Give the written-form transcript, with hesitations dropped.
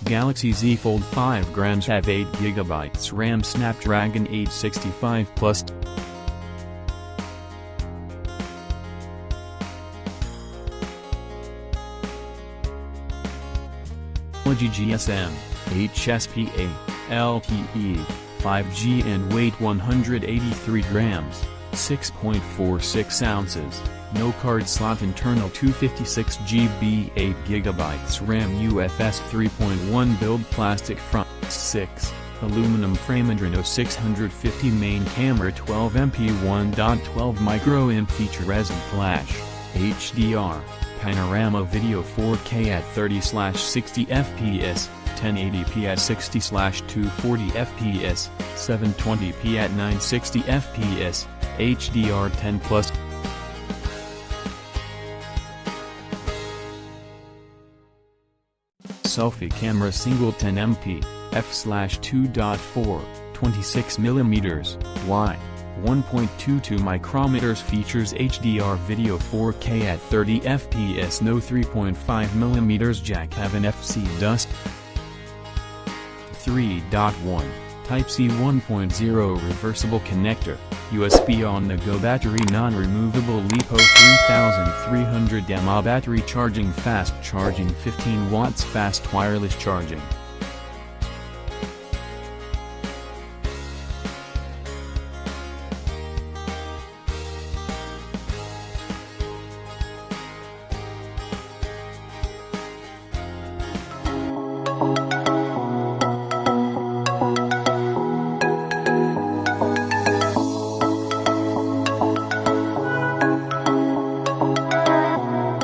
Galaxy Z Fold 5 grams have 8GB RAM, Snapdragon 865 Plus. Technology GSM, HSPA, LTE, 5G and weight 183 grams, 6.46 ounces, no card slot, internal 256GB, 8GB RAM, UFS 3.1 build, plastic front 6, aluminum frame, Adreno 650 main camera, 12MP 1.12 micro amp feature, resin flash, HDR, panorama video 4K at 30/60 fps, 1080p at 60/240 fps, 720p at 960 fps, HDR 10+. Selfie camera, single 10MP, f/2.4, 26mm, wide, 1.22 micrometers, features HDR video 4K at 30 fps, no 3.5mm jack, have an FC dust. 3.1 Type-C 1.0 reversible connector, USB on-the-go battery, non-removable LiPo 3300 mAh battery, charging, fast charging, 15 watts, fast wireless charging.